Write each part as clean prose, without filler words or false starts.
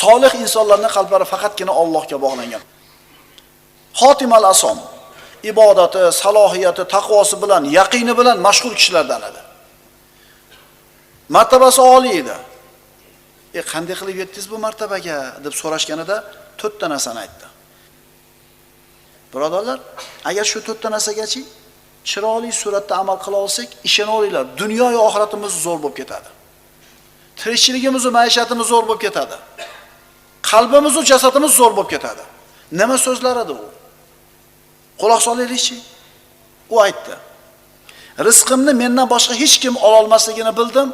Solih insonlarning qalblari faqatgina Allohga bog'langan. Xotimal asom, ibodati, salohiyati, taqvosi bilan, yaqini bilan mashhur kishilardan edi. Martabasi oliy edi. Qanday qilib yetdingiz bu martabaga deb so'rashganida 4 ta narsani aytdi. Birodarlar, agar shu 4 ta narsagachi chiroyli suratda amal qila olsak, ishona olinglar, dunyo va oxiratimiz zo'r bo'lib ketadi. Tirikchiligimiz va maishatimiz zo'r bo'lib ketadi. Qalbimiz va jasadimiz zo'r bo'lib ketadi. Nima so'zlar edi u? Quloq solaylikchi. U aytdi: "Rizqimni mendan boshqa hech kim ola olmasligini bildim,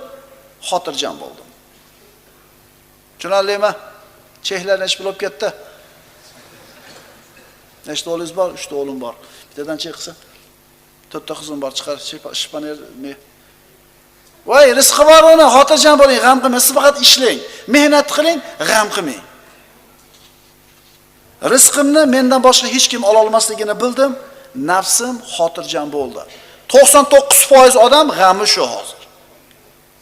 xotirjam bo'ldim." Tushunarlimi? Chehlar nech bo'lib ketdi? Nechta o'g'lingiz bor? 3 ta o'g'lim bor. Bittadan chek qilsa, 4 ta qizim bor, chiqar, shpaner me. Voy, rizqi bor uni, xotirjam bo'ling, g'am qilmang, siz faqat ishlang, mehnat qiling, g'am qilmang. Rizqimni mendan boshqa hech kim ola olmasligini bildim, nafsim xotirjam bo'ldi. 99% odam g'ami shu hozir.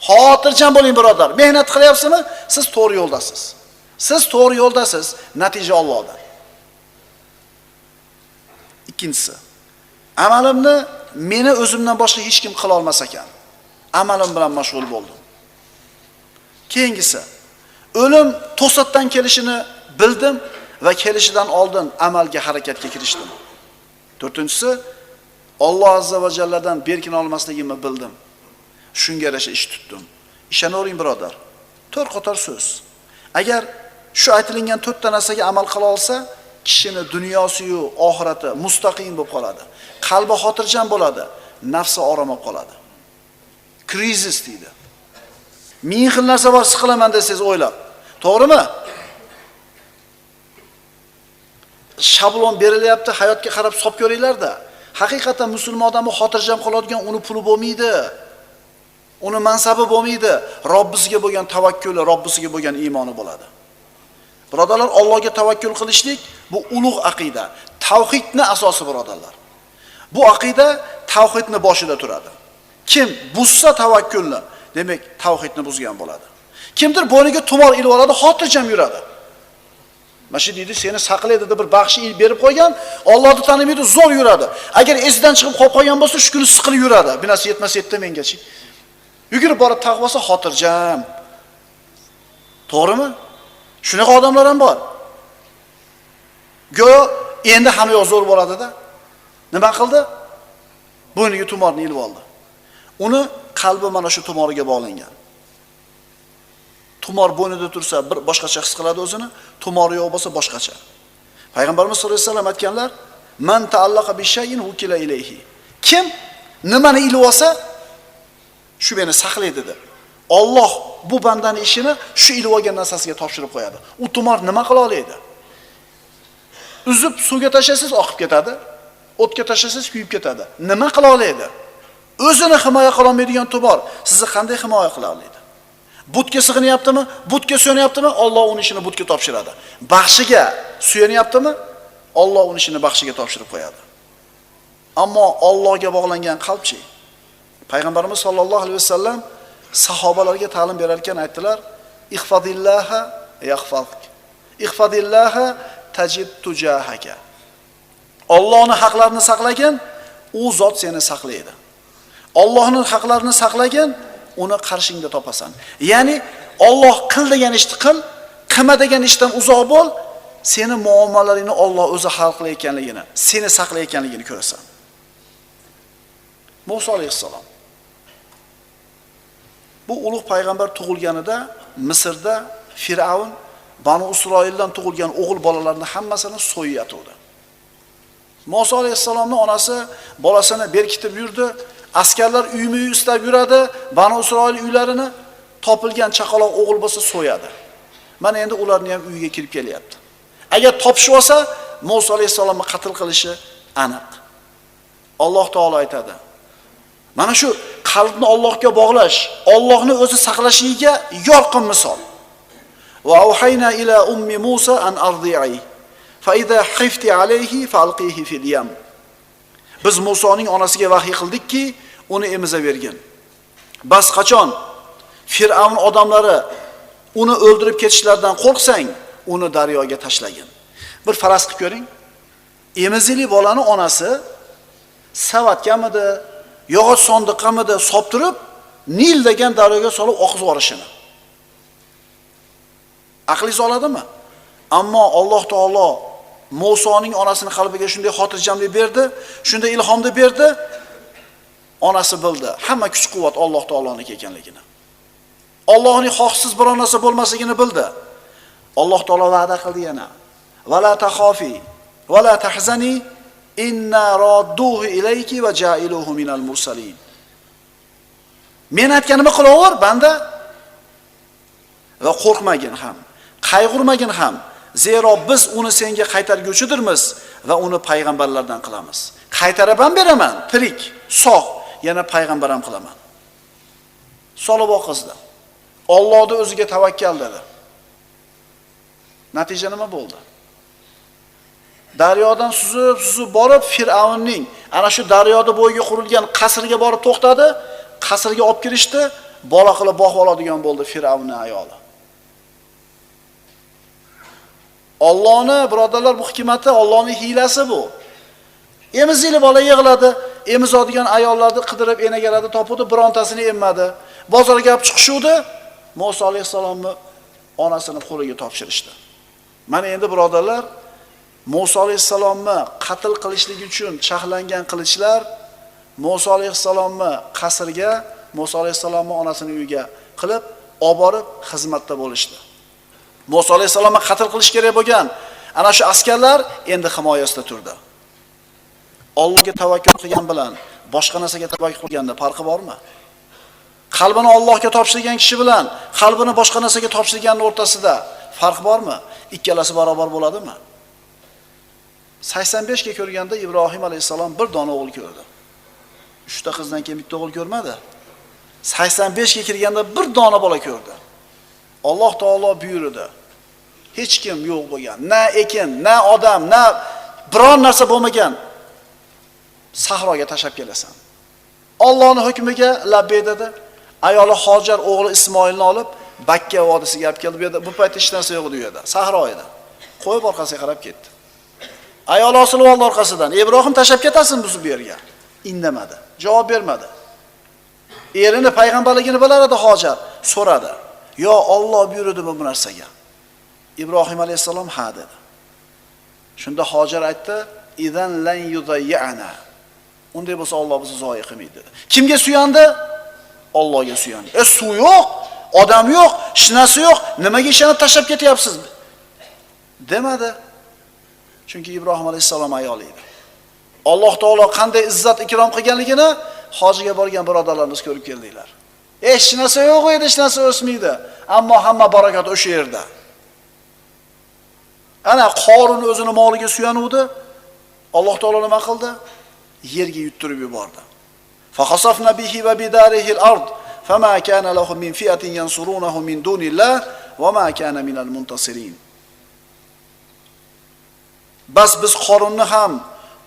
Xotirjam bo'ling birodar. Mehnat qilyapsizmi? Siz to'g'ri yo'ldasiz. Siz to'g'ri yo'ldasiz, natija Allohdan. Ikkinchisi, amalimni meni o'zimdan boshqa hech kim qila olmas ekan. Amalim bilan mashg'ul bo'ldim. Keyingisi, o'lim to'satdan kelishini bildim va kelishidan oldin amalga, harakatga kirishdim. To'rtinchisi, Alloh azza va jalladan berkin olmasligimni bildim. Shunga yarasha ish tutdim. Ishonavering birodar. 4 qator so'z. Agar shu aytilgan 4 ta narsaga amal qila olsa, kishini dunyosi yu oxirati mustaqim bo'lib qoladi. Qalbi xotirjam bo'ladi, nafsi orom olib qoladi. Krizis deydi. Ming xil narsa bor siqilaman desangiz o'ylab. To'g'rimi? Shablon berilyapti, hayotga qarab hisob ko'ringlar-da. Haqiqatan musulmon odamni xotirjam qoladigan uni puli bo'lmaydi. Uni mansabi bo'lmaydi. Robbisiga bo'lgan tavakkuli, Robbisiga bo'lgan iymoni bo'ladi. Birodarlar, Allohga tavakkul qilishlik bu ulug' aqida. Tavhidning asosi birodarlar. Bu aqida tavhidning boshida turadi. Kim buzsa tavakkulni, demak tavhidni buzgan bo'ladi. Kimdir bo'yniga tumor ilib oladi, xotirjam yuradi. Mashi deydi, seni saqlaydi deb bir baxshi ilib berib qo'ygan, Allohni tanimaydi, zo'r yuradi. Agar esidan chiqib qolib qolgan bo'lsa, shu kuni siqilib yuradi. Binasi yetmasa yetdi mengachi. Yugurib borib taqvosi xotirjam. To'g'rimi? Shunaqa odamlar ham bor. Go'yo endi hamma yo'q zo'r bo'ladi-da. Nima qildi? Bo'yniga tumorni ilib oldi. Uni qalbi mana shu tumoriga bog'langan. Tumor bo'ynida tursa bir boshqacha his qiladi o'zini, tumori yo'q bo'lsa boshqacha. Payg'ambarimiz sollallohu alayhi vasallam aytganlar: "Man ta'allaqa bi shay'in wukila ilayhi." Kim nimani ilib olsa, shu meni saqlaydi dedi. Alloh bu bandaning ishini shu ilib olgan narsasiga topshirib qo'yadi. U tumor nima qila oladi? Uzib suvga tashlasangiz oqib ketadi, o'tga tashlasangiz kuyib ketadi. Nima qila oladi? O'zini himoya qila olmaydigan tumor sizni qanday himoya qila oladi? Butga sig'inyaptimi? Butga suyanayaptimi? Alloh uning ishini butga topshiradi. Baxshiga suyanayaptimi? Alloh uning ishini baxshiga topshirib qo'yadi. Ammo Allohga bog'langan qalbchi. Payg'ambarimiz sollallohu alayhi vasallam sahobalarga ta'lim berar ekan aytdilar: "Ihfadillaha yahfazuk. Ihfadillaha tajid tujahaka." Allohning haqlarini saqlagin, u zot seni saqlaydi. Allohning haqlarini saqlagin, uni qarshingda topasan. Ya'ni Alloh qil degan ishni qil, qilma degan ishdan uzoq bo'l, seni muomalaringni Alloh o'zi hal qilayotganligini, seni saqlayotganligini ko'rasan. Musa alayhissalom bu ulug' payg'ambar tug'ilganida Misrda Firavun Banu Isroildan tug'ilgan o'g'il bolalarning hammasini so'yib yotdi. Musa alayhissalomning onasi bolasini berkitib yurdi. Askarlar uyma-uy istab yuradi, Banu Isroil uylarini topilgan chaqaloq o'g'il bo'lsa so'yadi. Mana endi ularni ham uyiga kirib kelyapti. Agar topishib olsa, Musa alayhissalomni qatl qilishi aniq. Alloh taolo aytadi: mana shu qalbni Allohga bog'lash, Allohni o'zi saqlashiga yorqin misol. Va auhayna ila ummi Musa an ardi'i fa idha khifti alayhi falqihi fil yam. Biz Musoning onasiga vahiy qildikki, uni emizavergin. Bas qachon Fir'avn odamlari uni o'ldirib ketishlaridan qo'rqsang, uni daryoga tashlagin. Bir faraz qilib ko'ring. Emizikli bolani onasi savatgamidi, yog'och sondiqqamidi solib turib, Nil degan daryoga solib oqizib yuborishini. Aqlingiz oladimi? Ammo Alloh taolo Musoning onasining qalbiga shunday xotirjamlik berdi, shunday ilhomni berdi. Onasi bildi, hamma kuch-quvvat Alloh taoloning ekanligini. Allohning xohsiz biror narsa bo'lmasligini bildi. Alloh taolo va'da qildi yana. Vala taxofi, vala tahzani, inna radduhu ilayki va ja'iluhu minal mursalin. Men aytganimni qilaver, banda. Va qo'rqmagin ham, qayg'urmagin ham. Zero biz uni senga qaytarguvchidirmiz va uni payg'ambarlardan qilamiz. Qaytarib ham beraman, tirik, sog', yana payg'ambar ham qilaman. Solib oqizdi. Allohning o'ziga tavakkal dedi. Natija nima bo'ldi? Daryodan suzib borib Fir'avnning ana shu daryoda bo'yiga qurilgan qasrga borib to'xtadi. Qasrga olib kirishdi, bola qilib boqib oladigan bo'ldi Fir'avnning ayoli. Allohning birodarlar bu hikmati, Allohning hiylasi bu. Emizikli bola yig'ladi, emizadigan ayollarni qidirib enagarada topdi, birontasini emmadi. Bozorga olib chiqishuvdi, Musa alayhisalomni onasini qo'liga topshirishdi. Mana endi birodarlar, Musa alayhisalomni qatl qilishlik uchun chaqlangan qilichlar Musa alayhisalomni qasrga, Musa alayhisalomning onasining uyiga qilib, olib borib xizmatda bo'lishdi. Musa alayhisalomni qatl qilish kerak bo'lgan ana shu askarlar endi himoyasida turdi. Allohga tavakkul qilgan bilan boshqa narsaga tavakkul qilganda farqi bormi? Qalbini Allohga topshirgan kishi bilan qalbini boshqa narsaga topshirganning o'rtasida farq bormi? Ikkalasi barobar bo'ladimi? 85 ga ko'rganda Ibrohim alayhisalom bir dona o'g'il ko'rdi. 3 ta qizdan keyin bitta o'g'il ko'rmadi. 85 ga kirganda bir dona bola ko'rdi. Alloh taolo buyurdi. Hech kim yo'q bo'lgan, na ekin, na odam, na biron narsa bo'lmagan sahroga tashab kelasan. Allohning hukmiga labbay dedi. Ayoli Hojar o'g'li Ismoilni olib Bakka vodisiga olib keldi. Bu yerda bu paytda hech narsa yo'q edi u yerda, sahro edi. Qo'yib orqasiga qarab ketdi. Ayol osilib oldi orqasidan. Ibrohim tashab ketasin bu yerga. Indamadi, javob bermadi. Erini payg'ambarligini bilar edi Hojar, so'radi. Yo Alloh buyurdimi bu narsaga? Ibrohim alayhisalom ha dedi. Shunda Hojar aytdi, "Idan lan yudayyana." Unday bo'lsa Alloh bizni zoyi qilmaydi dedi. Kimga suyandi? Allohga suyandi. Suv yo'q, odam yo'q, hech narsa yo'q. Nimaga ishonib tashab ketyapsiz? Demadi. Chunki Ibrohim alayhisalom ayoli edi. Alloh taolo qanday izzat ikrom qilganligini hojiga borgan birodarlarimiz ko'rib keldinglar. Hech narsa yo'q edi, hech narsa o'smaydi. Ammo hamma barakot o'sha yerda. Ana Qorun o'zini moliga suyanuvdi. Alloh taolo nima qildi? Yerga yuttirib yubordi. Fa khasafna bihi va bidarihi al-ard, fama kana lahu min fi'atin yansurunahu min dunillah va ma kana minal muntasirin. Bas biz Qorunni ham,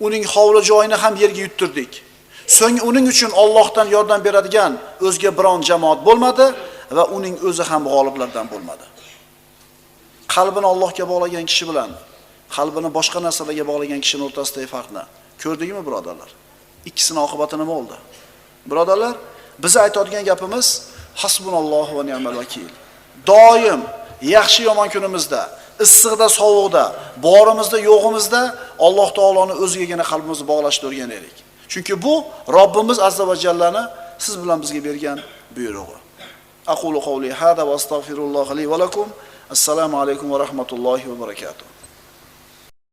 uning hovli joyini ham yerga yuttirdik. So'ng uning uchun Allohdan yordam beradigan o'zga biron jamoat bo'lmadi va uning o'zi ham g'oliblardan bo'lmadi. Qalbini Allohga bog'lagan kishi bilan qalbini boshqa narsalarga bog'lagan kishining o'rtasidagi farqni ko'rdingmi birodarlar? Ikkisining oqibati nima bo'ldi? Birodarlar, biz aytadigan gapimiz hasbunallohu va ni'mal vakil. Doim yaxshi yomon kunimizda, issiqda, sovuqda, borimizda, yo'g'imizda Alloh taoloning o'zigagina qalbimizni bog'lashni o'rganaylik. Chunki bu Robbimiz azza va jallani siz bilan bizga bergan buyrug'i. Aqulu qawli hada va astagfirulloh li va lakum. Assalomu alaykum va rahmatullohi va barakatuh.